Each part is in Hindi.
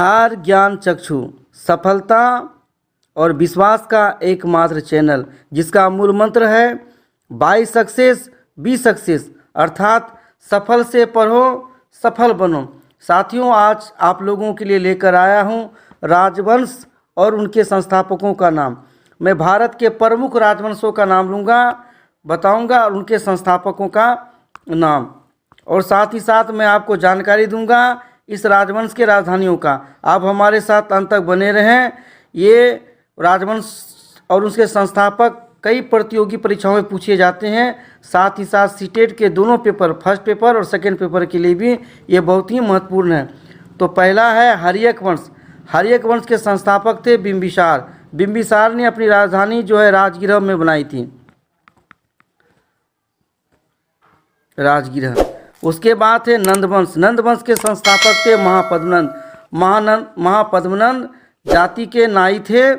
बिहार ज्ञान चक्षु सफलता और विश्वास का एकमात्र चैनल, जिसका मूल मंत्र है बाई सक्सेस बी सक्सेस, अर्थात सफल से पढ़ो सफल बनो। साथियों, आज आप लोगों के लिए लेकर आया हूं राजवंश और उनके संस्थापकों का नाम। मैं भारत के प्रमुख राजवंशों का नाम लूँगा, बताऊंगा और उनके संस्थापकों का नाम, और साथ ही साथ मैं आपको जानकारी दूंगा इस राजवंश के राजधानियों का। आप हमारे साथ अंत तक बने रहें। ये राजवंश और उसके संस्थापक कई प्रतियोगी परीक्षाओं में पूछे जाते हैं। साथ ही साथ सीटेट के दोनों पेपर, फर्स्ट पेपर और सेकेंड पेपर के लिए भी ये बहुत ही महत्वपूर्ण है। तो पहला है हर्यक वंश। हर्यक वंश के संस्थापक थे बिंबिसार। बिंबिसार ने अपनी राजधानी जो है राजगृह में बनाई थी, राजगृह। उसके बाद है नंदवंश। नंदवंश के संस्थापक थे महापद्मनंद। महापद्मनंद जाति के नाई थे,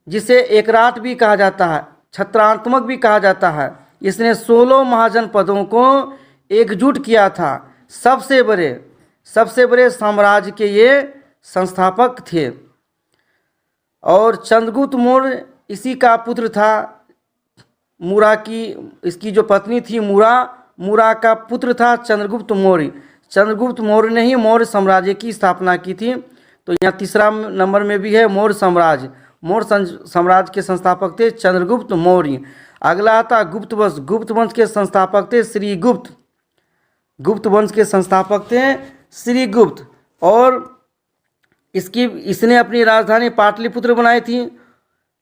जिसे एकराट भी कहा जाता है, छत्रात्मक भी कहा जाता है। इसने 16 महाजनपदों को एकजुट किया था। सबसे बड़े साम्राज्य के ये संस्थापक थे। और चंद्रगुप्त मौर्य इसी का पुत्र था। इसकी जो पत्नी थी मुरा का पुत्र था चंद्रगुप्त मौर्य। चंद्रगुप्त मौर्य ने ही मौर्य साम्राज्य की स्थापना की थी। तो यहाँ तीसरा नंबर में भी है मौर्य साम्राज्य। मौर्य साम्राज्य के संस्थापक थे चंद्रगुप्त मौर्य। अगला आता गुप्त वंश। गुप्त वंश के संस्थापक थे श्रीगुप्त। गुप्त वंश के संस्थापक थे श्रीगुप्त। और इसने अपनी राजधानी पाटलिपुत्र बनाई थी।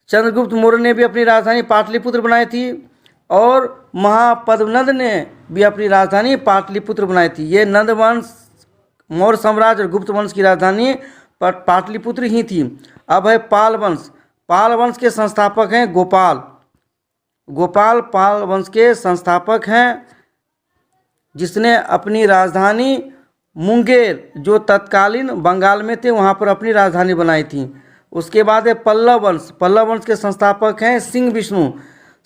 चंद्रगुप्त मौर्य ने भी अपनी राजधानी पाटलिपुत्र बनाई थी, और महापद्मनंद ने भी अपनी राजधानी पाटलिपुत्र बनाई थी। ये नंद वंश, मौर्य साम्राज्य और गुप्त वंश की राजधानी पाटलिपुत्र ही थी। अब है पाल वंश। पाल वंश के संस्थापक हैं गोपाल। पाल वंश के संस्थापक हैं, जिसने अपनी राजधानी मुंगेर, जो तत्कालीन बंगाल में थे, वहाँ पर अपनी राजधानी बनाई थी। उसके बाद है पल्लव वंश। पल्लव वंश के संस्थापक हैं सिंह विष्णु।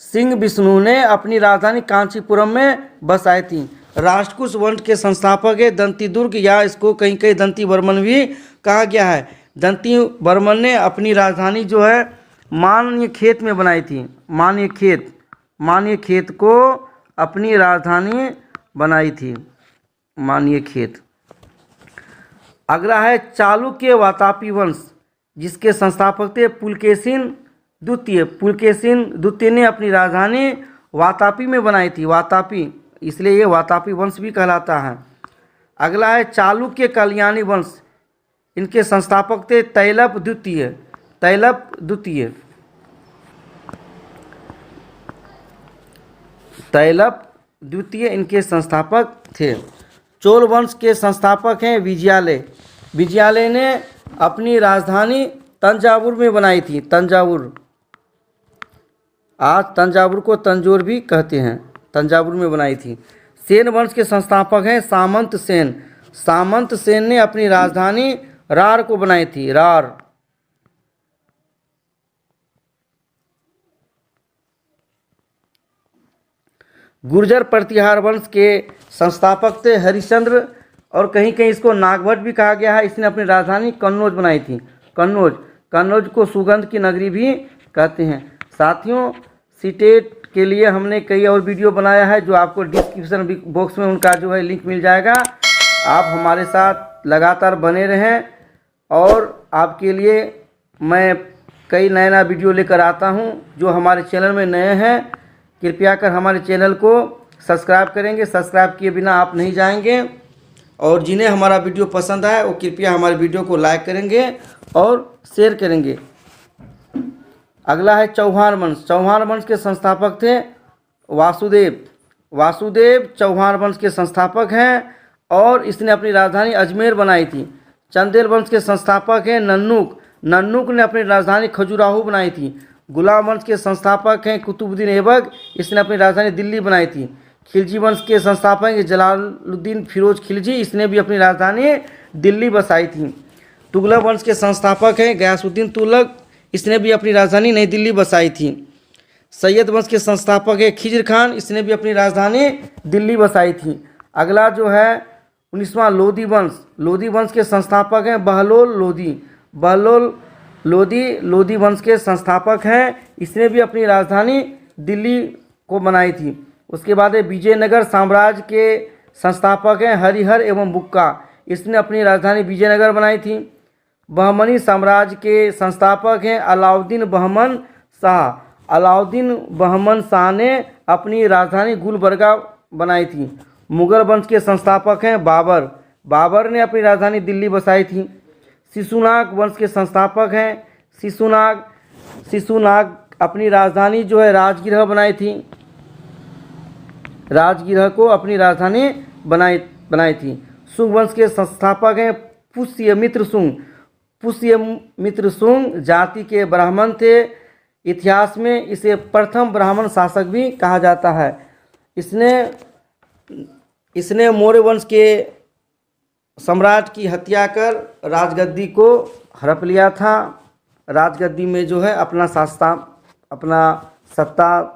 सिंह विष्णु ने अपनी राजधानी कांचीपुरम में बसाई थी। राष्ट्रकूट वंश के संस्थापक है दंतीदुर्ग, या इसको कहीं कहीं दंती वर्मन भी कहा गया है। दंती वर्मन ने अपनी राजधानी जो है मान्यखेत में बनाई थी। मान्यखेत को अपनी राजधानी बनाई थी, मान्यखेत। अगला है चालुक्य वातापी वंश, जिसके संस्थापक थे पुलकेशिन द्वितीय। पुलकेशिन द्वितीय ने अपनी राजधानी वातापी में बनाई थी, वातापी, इसलिए ये वातापी वंश भी कहलाता है। अगला है चालुक्य कल्याणी वंश। इनके संस्थापक थे तैलप द्वितीय। तैलप द्वितीय इनके संस्थापक थे। चोल वंश के संस्थापक हैं विजयालय। विजयालय ने अपनी राजधानी तंजावुर में बनाई थी। तंजावुर, आज तंजावुर को तंजौर भी कहते हैं, तंजावुर में बनाई थी। सेन वंश के संस्थापक हैं सामंत सेन। सामंत सेन ने अपनी राजधानी रार को बनाई थी, रार। गुर्जर प्रतिहार वंश के संस्थापक थे हरिश्चंद्र, और कहीं कहीं इसको नागभट्ट भी कहा गया है। इसने अपनी राजधानी कन्नौज बनाई थी। कन्नौज को सुगंध की नगरी भी कहते हैं। साथियों, सीटेट के लिए हमने कई और वीडियो बनाया है, जो आपको डिस्क्रिप्शन बॉक्स में उनका जो है लिंक मिल जाएगा। आप हमारे साथ लगातार बने रहें, और आपके लिए मैं कई नया वीडियो लेकर आता हूं। जो हमारे चैनल में नए हैं, कृपया कर हमारे चैनल को सब्सक्राइब करेंगे। सब्सक्राइब किए बिना आप नहीं जाएंगे। और जिन्हें हमारा वीडियो पसंद आए वो कृपया हमारे वीडियो को लाइक करेंगे और शेयर करेंगे। अगला है चौहान वंश। चौहान वंश के संस्थापक थे वासुदेव। वासुदेव चौहान वंश के संस्थापक हैं, और इसने अपनी राजधानी अजमेर बनाई थी। चंदेल वंश के संस्थापक हैं नन्नुक। नन्नुक ने अपनी राजधानी खजुराहो बनाई थी। गुलाम वंश के संस्थापक हैं कुतुबुद्दीन ऐबक। इसने अपनी राजधानी दिल्ली बनाई थी। खिलजी वंश के संस्थापक हैं जलालुद्दीन फिरोज खिलजी। इसने भी अपनी राजधानी दिल्ली बसाई थी। तुगलक वंश के संस्थापक हैं गयासुद्दीन तुगलक। इसने भी अपनी राजधानी नई दिल्ली बसाई थी। सैयद वंश के संस्थापक है खिज्र खान। इसने भी अपनी राजधानी दिल्ली बसाई थी। अगला जो है 19वां लोधी वंश। लोधी वंश के संस्थापक हैं बहलोल लोधी। बहलोल लोधी लोधी वंश के संस्थापक हैं। इसने भी अपनी राजधानी दिल्ली को बनाई थी। उसके बाद विजयनगर साम्राज्य के संस्थापक हैं हरिहर एवं बुक्का। इसने अपनी राजधानी विजयनगर बनाई थी। बहमनी साम्राज्य के संस्थापक हैं अलाउद्दीन बहमन शाह। अलाउद्दीन बहमन शाह ने अपनी राजधानी गुलबर्गा बनाई थी। मुगल वंश के संस्थापक हैं बाबर। बाबर ने अपनी राजधानी दिल्ली बसाई थी। शिशुनाग वंश के संस्थापक हैं शिशुनाग। शिशुनाग अपनी राजधानी जो है राजगृह बनाई थी। राजगृह को अपनी राजधानी बनाई थी। शुंग वंश के संस्थापक हैं पुष्यमित्र शुंग। पुष्यमित्र शुंग जाति के ब्राह्मण थे। इतिहास में इसे प्रथम ब्राह्मण शासक भी कहा जाता है। इसने मौर्य वंश के सम्राट की हत्या कर राजगद्दी को हड़प लिया था। राजगद्दी में जो है अपना सत्ता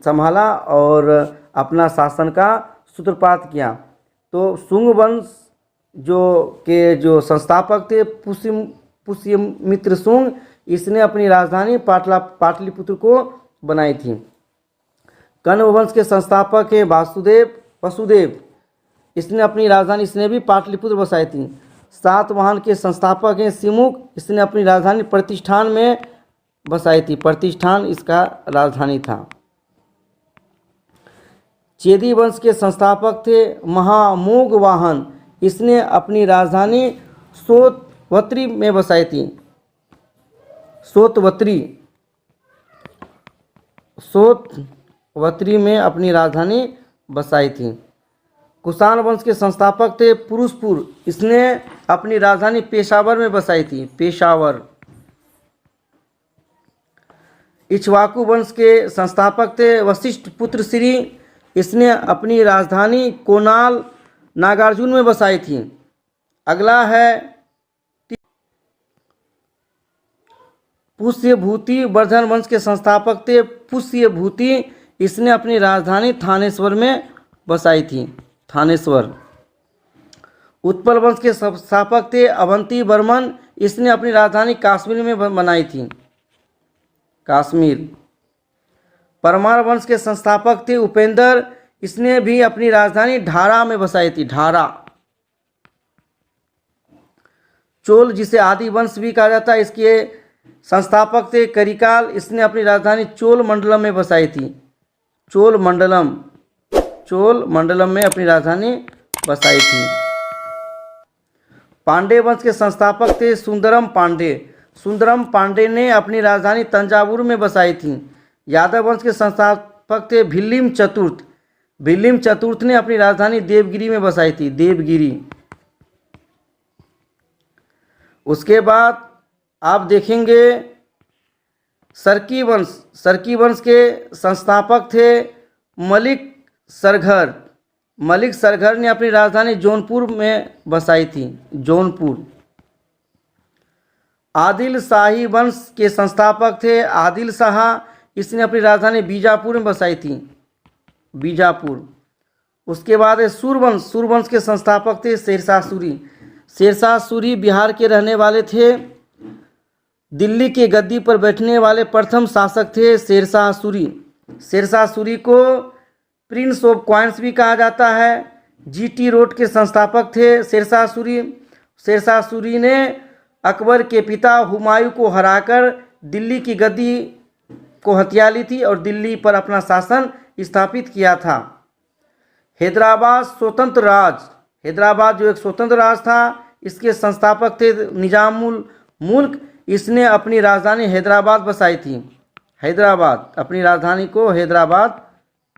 संभाला और अपना शासन का सूत्रपात किया। तो शुंग वंश जो संस्थापक थे पुष्यमित्र शुंग, इसने अपनी राजधानी पाटलिपुत्र को बनाई थी। कण्व वंश के संस्थापक है वसुदेव। इसने अपनी राजधानी इसने भी पाटलिपुत्र बसाई थी। सातवाहन के संस्थापक हैं सिमुक। इसने अपनी राजधानी प्रतिष्ठान में बसाई थी। प्रतिष्ठान इसका राजधानी था। चेदी वंश के संस्थापक थे महामोघवाहन। इसने अपनी राजधानी सोतवत्री में बसाई थी। सोतवत्री में अपनी राजधानी बसाई थी। कुषाण वंश के संस्थापक थे पुरुषपुर। इसने अपनी राजधानी पेशावर में बसाई थी। पेशावर। इक्ष्वाकु वंश के संस्थापक थे वशिष्ठ पुत्र श्री। इसने अपनी राजधानी कोनाल नागार्जुन में बसाई थी। अगला है पुष्यभूति वर्धन वंश के संस्थापक थे पुष्यभूति। इसने अपनी राजधानी थानेश्वर में बसाई थी। थानेश्वर। उत्पल वंश के संस्थापक थे अवंती वर्मन। इसने अपनी राजधानी कश्मीर में बनाई थी। कश्मीर। परमार वंश के संस्थापक थे उपेंद्र। इसने भी अपनी राजधानी ढारा में बसाई थी। ढारा। चोल जिसे आदि वंश भी कहा जाता है, इसके संस्थापक थे करिकाल। इसने अपनी राजधानी चोल मंडलम में बसाई थी। चोल मंडलम में अपनी राजधानी बसाई थी। पांडे वंश के संस्थापक थे सुंदरम पांडे। सुंदरम पांडे ने अपनी राजधानी तंजावुर में बसाई थी। यादव वंश के संस्थापक थे भिल्लिम चतुर्थ। भिल्लिम चतुर्थ ने अपनी राजधानी देवगिरी में बसाई थी। देवगिरी। उसके बाद आप देखेंगे सरकी वंश। सरकी वंश के संस्थापक थे मलिक सरघर। मलिक सरघर ने अपनी राजधानी जौनपुर में बसाई थी। जौनपुर। आदिल शाही वंश के संस्थापक थे आदिल शाह। इसने अपनी राजधानी बीजापुर में बसाई थी। बीजापुर। उसके बाद है सूरवंश। सूरवंश के संस्थापक थे शेरशाह सूरी। शेरशाह सूरी बिहार के रहने वाले थे। दिल्ली की गद्दी पर बैठने वाले प्रथम शासक थे शेरशाह सूरी। शेरशाह सूरी को प्रिंस ऑफ क्वाइंस भी कहा जाता है। जीटी रोड के संस्थापक थे शेरशाह सूरी। शेरशाह सूरी ने अकबर के पिता हुमायूं को हराकर दिल्ली की गद्दी को हथिया ली थी और दिल्ली पर अपना शासन स्थापित किया था। हैदराबाद स्वतंत्र राज। हैदराबाद जो एक स्वतंत्र राज था, इसके संस्थापक थे निजामुल मुल्क। इसने अपनी राजधानी हैदराबाद बसाई थी। हैदराबाद। अपनी राजधानी को हैदराबाद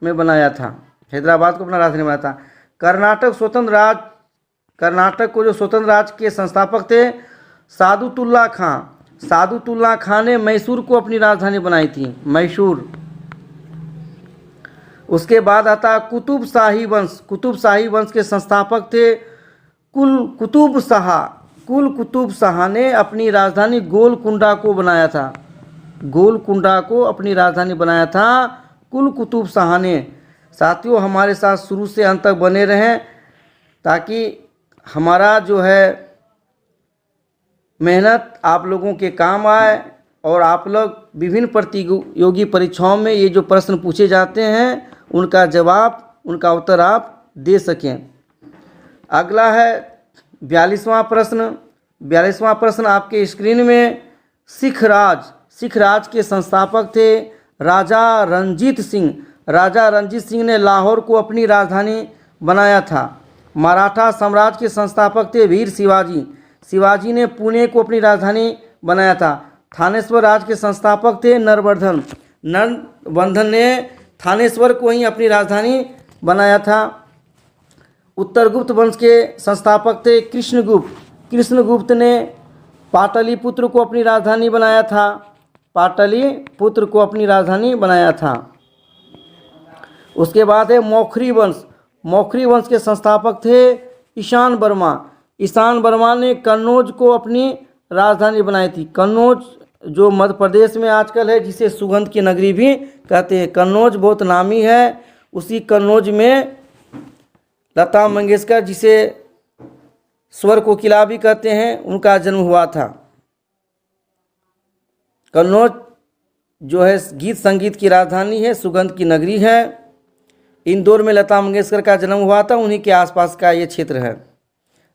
में बनाया था। हैदराबाद को अपना राजधानी बनाया था। कर्नाटक स्वतंत्र राज। कर्नाटक को जो स्वतंत्र राज के संस्थापक थे सादुतुल्ला खां। सादुतुल्ला खां ने मैसूर को अपनी राजधानी बनाई थी। मैसूर। उसके बाद आता कुतुब शाही वंश। कुतुब शाही वंश के संस्थापक थे कुल कुतुब शाह। कुल कुतुब शाह ने अपनी राजधानी गोलकुंडा को बनाया था। गोलकुंडा को अपनी राजधानी बनाया था कुल कुतुब शाह ने। साथियों, हमारे साथ शुरू से अंत तक बने रहें। ताकि हमारा जो है मेहनत आप लोगों के काम आए और आप लोग विभिन्न प्रतियोगी परीक्षाओं में ये जो प्रश्न पूछे जाते हैं उनका जवाब, उनका उत्तर आप दे सकें। अगला है 42वां प्रश्न। 42वां प्रश्न आपके स्क्रीन में। सिख राज के संस्थापक थे राजा रणजीत सिंह। राजा रणजीत सिंह ने लाहौर को अपनी राजधानी बनाया था। मराठा साम्राज्य के संस्थापक थे वीर शिवाजी। शिवाजी ने पुणे को अपनी राजधानी बनाया था। थानेश्वर राज के संस्थापक थे नरवर्धन। नरवर्धन ने थानेश्वर को ही अपनी राजधानी बनाया था। उत्तरगुप्त वंश के संस्थापक थे कृष्णगुप्त। कृष्णगुप्त ने पाटलिपुत्र को अपनी राजधानी बनाया था। पाटलिपुत्र को अपनी राजधानी बनाया था। उसके बाद है मौखरी वंश। मौखरी वंश के संस्थापक थे ईशान वर्मा। ईशान वर्मा ने कन्नौज को अपनी राजधानी बनाई थी। कन्नौज जो मध्य प्रदेश में आजकल है, जिसे सुगंध की नगरी भी कहते हैं। कन्नौज बहुत नामी है। उसी कन्नौज में लता मंगेशकर, जिसे स्वर कोकिला भी कहते हैं, उनका जन्म हुआ था। कन्नौज जो है गीत संगीत की राजधानी है, सुगंध की नगरी है। इंदौर में लता मंगेशकर का जन्म हुआ था, उन्हीं के आसपास का ये क्षेत्र है।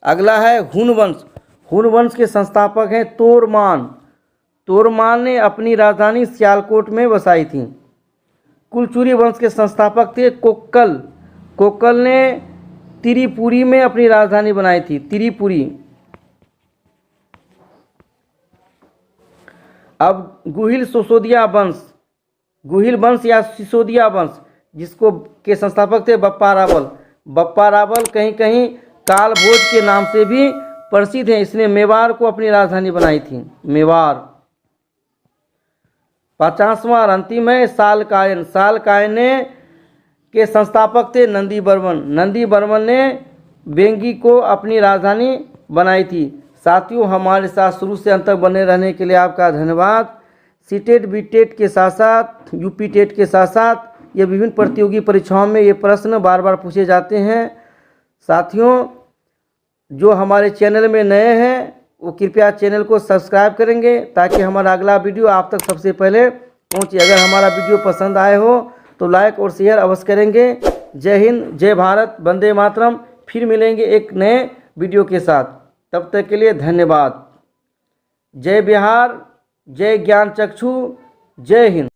अगला है हुन वंश। हुन वंश के संस्थापक हैं तोरमान। तोरमान ने अपनी राजधानी सियालकोट में बसाई थी। कुलचुरी वंश के संस्थापक थे कोक्कल। कोक्कल ने त्रिपुरी में अपनी राजधानी बनाई थी। त्रिपुरी। अब गुहिल सिसोदिया वंश। गुहिल वंश या सिसोदिया वंश, जिसको के संस्थापक थे बप्पा रावल। बप्पा रावल कहीं कहीं काल भोज के नाम से भी प्रसिद्ध हैं। इसने मेवाड़ को अपनी राजधानी बनाई थी। मेवाड़। 50वां और अंतिम है सालकायन। सालकायन के संस्थापक थे नंदी बर्मन। नंदी बर्मन ने बेंगी को अपनी राजधानी बनाई थी। साथियों, हमारे साथ शुरू से अंत तक बने रहने के लिए आपका धन्यवाद। सीटेट बीटेट के साथ साथ यूपी टेट के साथ साथ ये विभिन्न प्रतियोगी परीक्षाओं में ये प्रश्न बार बार पूछे जाते हैं। साथियों, जो हमारे चैनल में नए हैं वो कृपया चैनल को सब्सक्राइब करेंगे ताकि हमारा अगला वीडियो आप तक सबसे पहले पहुंचे। अगर हमारा वीडियो पसंद आए हो तो लाइक और शेयर अवश्य करेंगे। जय हिंद, जय भारत, वंदे मातरम। फिर मिलेंगे एक नए वीडियो के साथ। तब तक के लिए धन्यवाद। जय बिहार, जय ज्ञान चक्षु, जय हिंद।